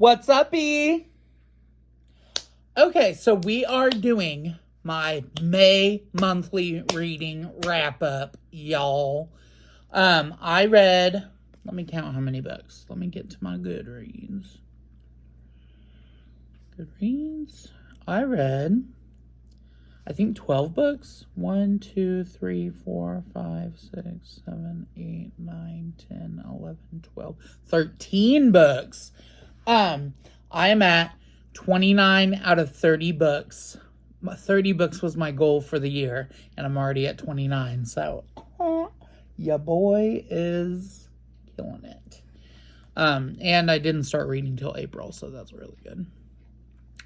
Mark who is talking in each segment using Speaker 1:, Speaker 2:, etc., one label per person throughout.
Speaker 1: What's up, E? Okay, so we are doing my May monthly reading wrap up, y'all. I read, let me count how many books. Let me get to my Goodreads. I read, I think 12 books. 1, 2, 3, 4, 5, 6, 7, 8, 9, 10, 11, 12, 13 books. I am at 29 out of 30 books. 30 books was my goal for the year, and I'm already at 29. So, your boy is killing it. And I didn't start reading till April, so that's really good.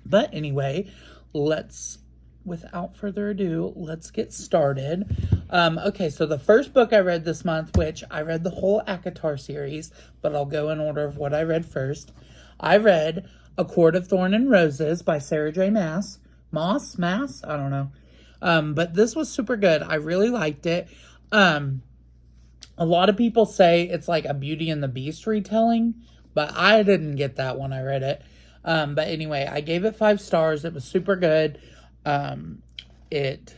Speaker 1: But anyway, without further ado, let's get started. Okay, so the first book I read this month, which I read the whole ACOTAR series, but I'll go in order of what I read first. I read A Quart of Thorn and Roses by Sarah J. Maas. Maas? I don't know. But this was super good. I really liked it. A lot of people say it's like a Beauty and the Beast retelling, but I didn't get that when I read it. But anyway, I gave it 5 stars. It was super good. It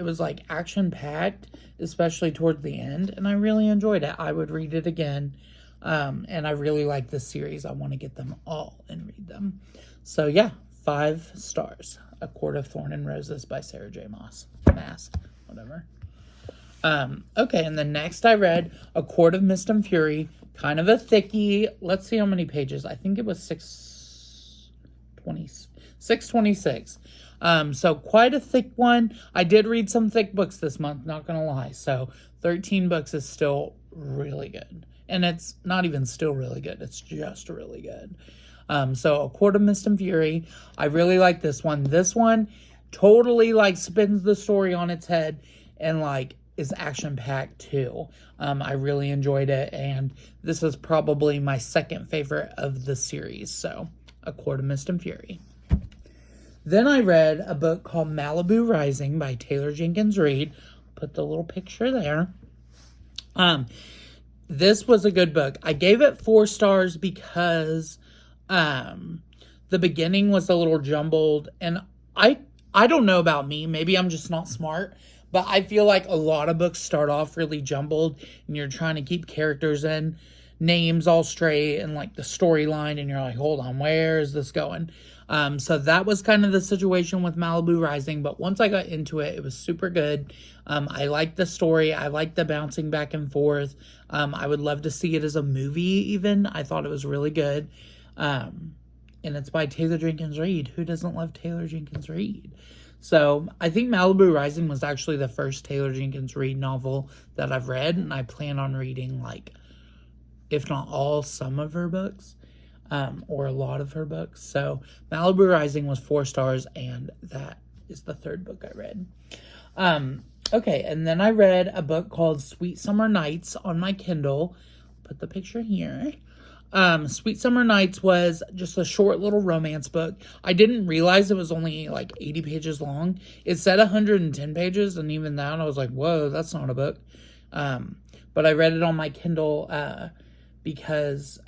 Speaker 1: was like action-packed, especially towards the end, and I really enjoyed it. I would read it again, and I really like this series. I want to get them all and read them. So yeah, 5 stars. A Quart of Thorn and Roses by Sarah J. Maas, whatever. Okay, and then next I read A Quart of Mist and Fury, kind of a thickie. Let's see how many pages. I think it was 626. So quite a thick one. I did read some thick books this month, not gonna lie. So 13 books is still really good. And it's not even still really good. It's just really good. So A Quart of Mist and Fury. I really like this one. This one totally like spins the story on its head and like is action-packed too. I really enjoyed it, and this is probably my second favorite of the series. So A Quart of Mist and Fury. Then I read a book called Malibu Rising by Taylor Jenkins Reid. Put the little picture there. This was a good book. I gave it 4 stars because the beginning was a little jumbled, and I don't know about me. Maybe I'm just not smart, but I feel like a lot of books start off really jumbled, and you're trying to keep characters and names all straight and like the storyline, and you're like, hold on, where is this going? So that was kind of the situation with Malibu Rising, but once I got into it, it was super good. I liked the story. I liked the bouncing back and forth. I would love to see it as a movie even. I thought it was really good. And it's by Taylor Jenkins Reid. Who doesn't love Taylor Jenkins Reid? So I think Malibu Rising was actually the first Taylor Jenkins Reid novel that I've read, and I plan on reading like, if not all, some of her books. Or a lot of her books. So Malibu Rising was 4 stars, and that is the third book I read. Okay, and then I read a book called Sweet Summer Nights on my Kindle. Put the picture here. Sweet Summer Nights was just a short little romance book. I didn't realize it was only like 80 pages long. It said 110 pages, and even that I was like, whoa, that's not a book. But I read it on my Kindle because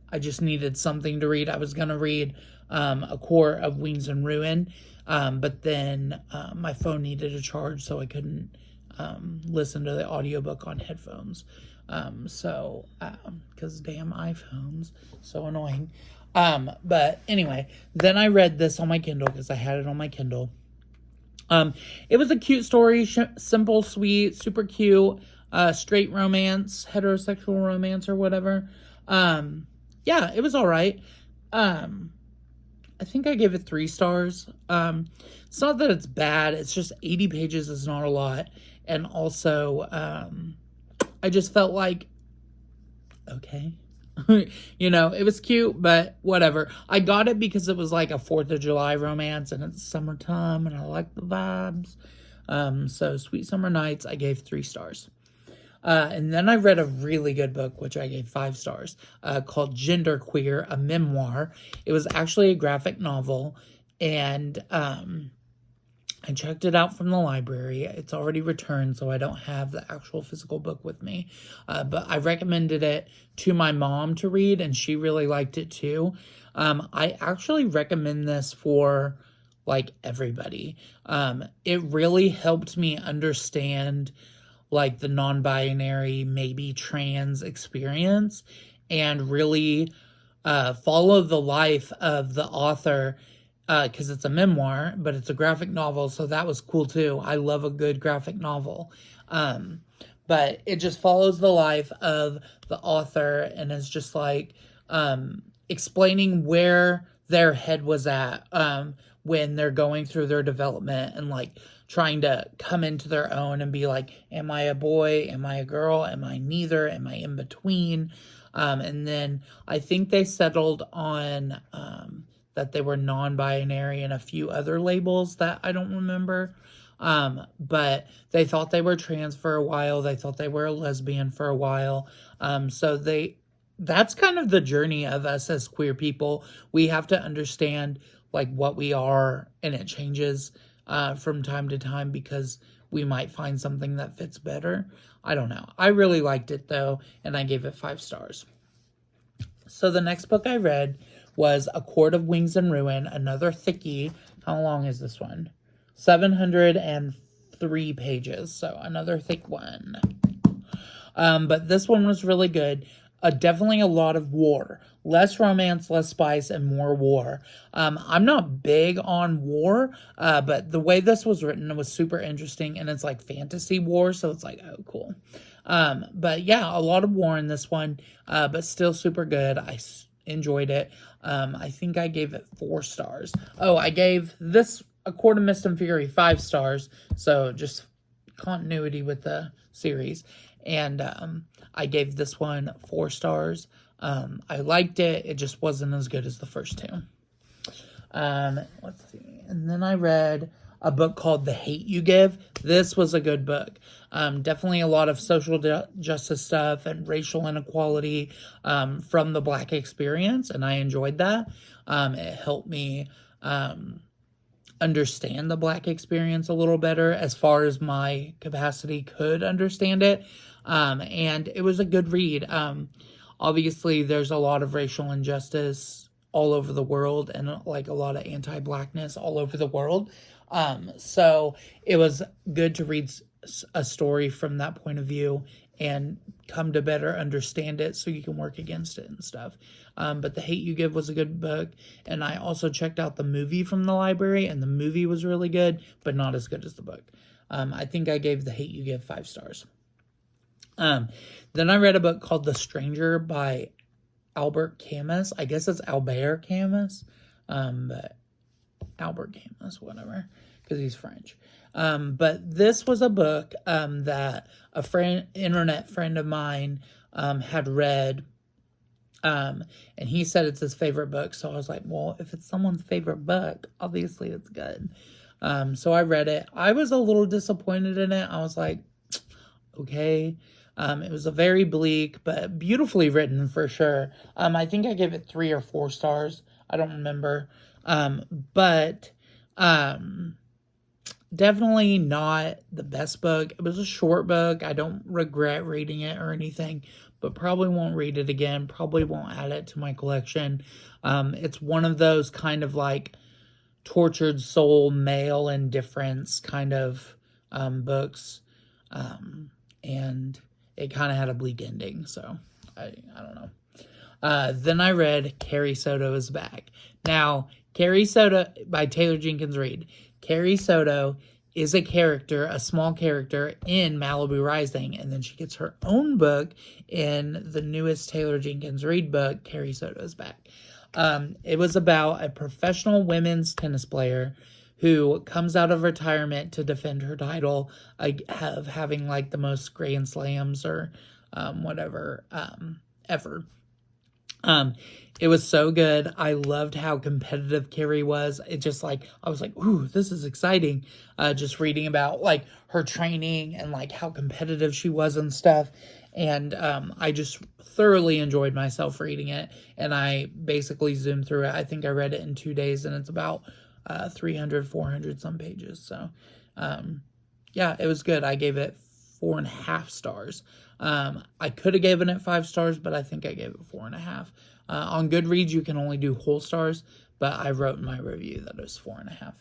Speaker 1: I just needed something to read. I was going to read A Quart of Wings and Ruin, but then my phone needed a charge, so I couldn't listen to the audiobook on headphones. Because damn iPhones, so annoying. But anyway, then I read this on my Kindle because I had it on my Kindle. It was a cute story, simple, sweet, super cute. Straight romance, heterosexual romance, or whatever. Yeah, it was all right. I think I gave it 3 stars. It's not that it's bad. It's just 80 pages is not a lot. And also, I just felt like, okay. It was cute, but whatever. I got it because it was like a 4th of July romance, and it's summertime, and I like the vibes. So Sweet Summer Nights, I gave 3 stars. And then I read a really good book, which I gave 5 stars, called Genderqueer, a memoir. It was actually a graphic novel, and I I checked it out from the library. It's already returned, so I don't have the actual physical book with me. But I recommended it to my mom to read, and she really liked it too. I actually recommend this for like everybody. It really helped me understand like the non-binary, maybe trans experience, and really follow the life of the author, because it's a memoir, but it's a graphic novel, so that was cool too. I love a good graphic novel. But it just follows the life of the author, and it's just like explaining where their head was at when they're going through their development, and like trying to come into their own and be like, am I a boy? Am I a girl? Am I neither? Am I in between? And then I think they settled on that they were non-binary and a few other labels that I don't remember. But they thought they were trans for a while. They thought they were a lesbian for a while. So that's kind of the journey of us as queer people. We have to understand like what we are, and it changes from time to time because we might find something that fits better. I don't know. I really liked it though, and I gave it 5 stars. So the next book I read was A Quart of Wings and Ruin, another thickie. How long is this one? 703 pages, so another thick one. But this one was really good. Definitely a lot of war. Less romance, less spice, and more war. I'm not big on war, but the way this was written was super interesting, and it's like fantasy war, so it's like, oh, cool. But yeah, a lot of war in this one, but still super good. I enjoyed it. I think I gave it 4 stars. Oh, I gave this A Quart of Mist and Fury 5 stars, so just continuity with the series. And I gave this one 4 stars. I liked it. It just wasn't as good as the first 2. Let's see. And then I read a book called The Hate You Give. This was a good book. Definitely a lot of social justice stuff and racial inequality from the Black experience, and I enjoyed that. It helped me understand the Black experience a little better as far as my capacity could understand it. And it was a good read. Obviously, there's a lot of racial injustice all over the world, and like a lot of anti-Blackness all over the world. So it was good to read a story from that point of view and come to better understand it so you can work against it and stuff. But The Hate You Give was a good book. And I also checked out the movie from the library, and the movie was really good, but not as good as the book. I think I gave The Hate You Give 5 stars. Then I read a book called The Stranger by Albert Camus. I guess it's Albert Camus, but Albert Camus, whatever, because he's French. But this was a book that a internet friend of mine had read, and he said it's his favorite book. So I was like, well, if it's someone's favorite book, obviously it's good. So I read it. I was a little disappointed in it. I was like, okay. It was a very bleak, but beautifully written for sure. I think I gave it 3 or 4 stars. I don't remember. But definitely not the best book. It was a short book. I don't regret reading it or anything, but probably won't read it again. Probably won't add it to my collection. It's one of those kind of like tortured soul, male indifference kind of books. And it kind of had a bleak ending, so I don't know. Then I read Carrie Soto is Back. Now, Carrie Soto by Taylor Jenkins Reid. Carrie Soto is a character, a small character in Malibu Rising, and then she gets her own book in the newest Taylor Jenkins Reid book, Carrie Soto is Back. It was about a professional women's tennis player who comes out of retirement to defend her title of having like the most Grand Slams or whatever ever. It was so good. I loved how competitive Carrie was. It just like, I was like, ooh, this is exciting. Just reading about like her training and like how competitive she was and stuff. And I just thoroughly enjoyed myself reading it. And I basically zoomed through it. I think I read it in 2 days, and it's about 300, 400 some pages. So, yeah, it was good. I gave it 4.5 stars. I could have given it 5 stars, but I think I gave it 4.5. On Goodreads, you can only do whole stars, but I wrote in my review that it was 4.5.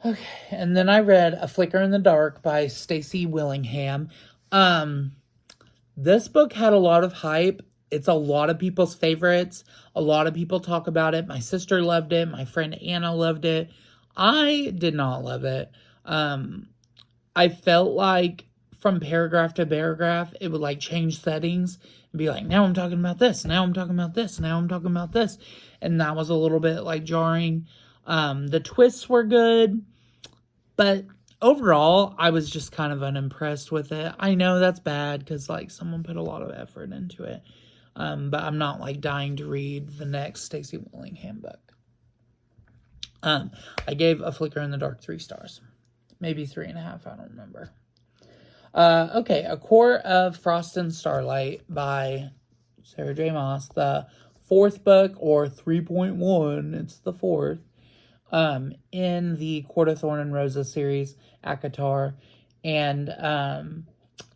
Speaker 1: Okay, and then I read A Flicker in the Dark by Stacey Willingham. This book had a lot of hype. It's a lot of people's favorites. A lot of people talk about it. My sister loved it. My friend Anna loved it. I did not love it. I felt like from paragraph to paragraph, it would like change settings and be like, now I'm talking about this. Now I'm talking about this. Now I'm talking about this. And that was a little bit like jarring. The twists were good, but overall, I was just kind of unimpressed with it. I know that's bad because like someone put a lot of effort into it. But I'm not like dying to read the next Stacey Willingham book. I gave A Flicker in the Dark 3 stars. Maybe 3.5, I don't remember. Okay, A Quart of Frost and Starlight by Sarah J. Maas. The 4th book, or 3.1, it's the 4th, in the Quart of Thorn and Roses series, ACOTAR. And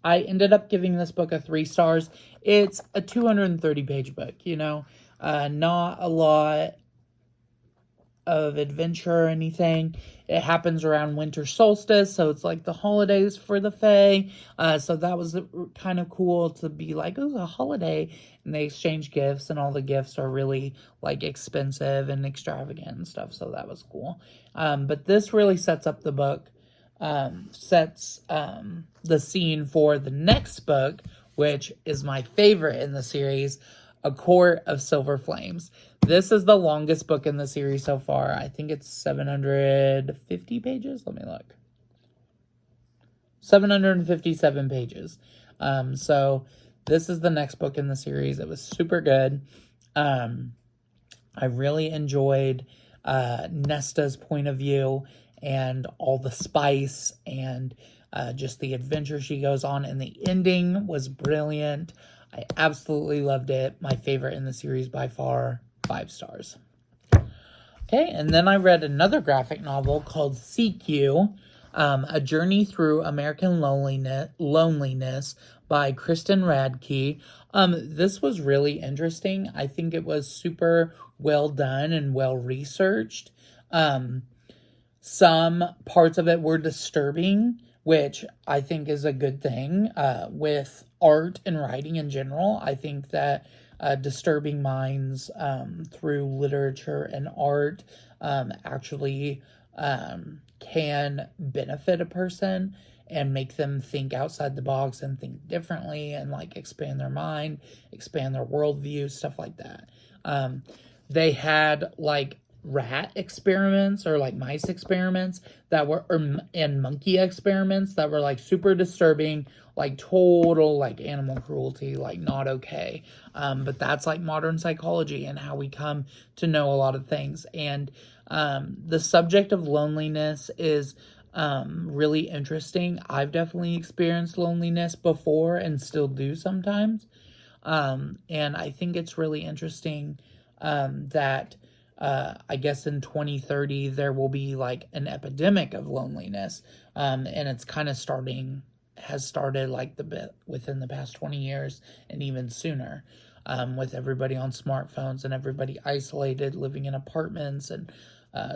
Speaker 1: I ended up giving this book a 3 stars. It's a 230-page book, you know. Not a lot of adventure or anything. It happens around winter solstice, so it's like the holidays for the Fae. So that was kind of cool to be like, oh, a holiday. And they exchange gifts, and all the gifts are really like expensive and extravagant and stuff. So that was cool. But this really sets up the book, sets the scene for the next book, which is my favorite in the series, A Quart of Silver Flames. This is the longest book in the series so far. I think it's 750 pages. Let me look. 757 pages. So this is the next book in the series. It was super good. I really enjoyed Nesta's point of view and all the spice and just the adventure she goes on. And the ending was brilliant. I absolutely loved it. My favorite in the series by far. 5 stars. Okay, and then I read another graphic novel called CQ, A Journey Through American Loneliness by Kristen Radke. This was really interesting. I think it was super well done and well researched. Some parts of it were disturbing, which I think is a good thing with art and writing in general. I think that disturbing minds through literature and art actually can benefit a person and make them think outside the box and think differently and like expand their mind, expand their worldview, stuff like that. They had like rat experiments or like mice experiments that were and monkey experiments that were like super disturbing, like total like animal cruelty, like not okay. But that's like modern psychology and how we come to know a lot of things. And the subject of loneliness is really interesting. I've definitely experienced loneliness before and still do sometimes. And I think it's really interesting that I guess in 2030 there will be like an epidemic of loneliness, and it's kind of has started like within the past 20 years and even sooner, with everybody on smartphones and everybody isolated, living in apartments and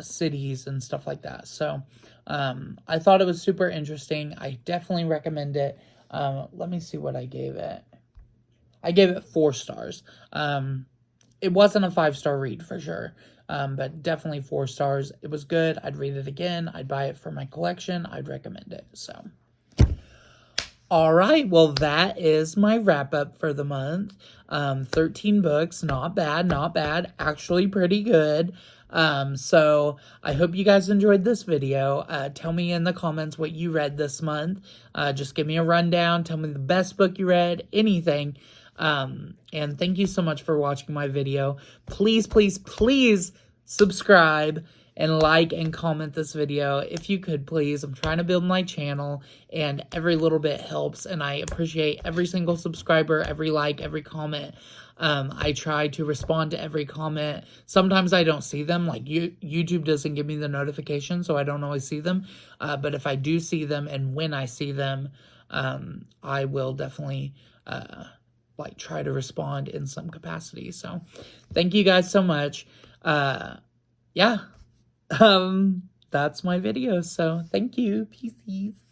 Speaker 1: cities and stuff like that. So I thought it was super interesting. I definitely recommend it. Let me see what I gave it. I gave it 4 stars. It wasn't a 5-star read for sure, but definitely 4 stars. It was good. I'd read it again. I'd buy it for my collection. I'd recommend it. So, all right. Well, that is my wrap up for the month. 13 books. Not bad. Not bad. Actually pretty good. So I hope you guys enjoyed this video. Tell me in the comments what you read this month. Just give me a rundown. Tell me the best book you read. Anything. And thank you so much for watching my video. Please, please, please subscribe and like and comment this video if you could, please. I'm trying to build my channel, and every little bit helps, and I appreciate every single subscriber, every like, every comment. I try to respond to every comment. Sometimes I don't see them, like YouTube doesn't give me the notification, so I don't always see them. But if I do see them, and when I see them, I will definitely like try to respond in some capacity. So thank you guys so much. Yeah. That's my video. So thank you. Peace.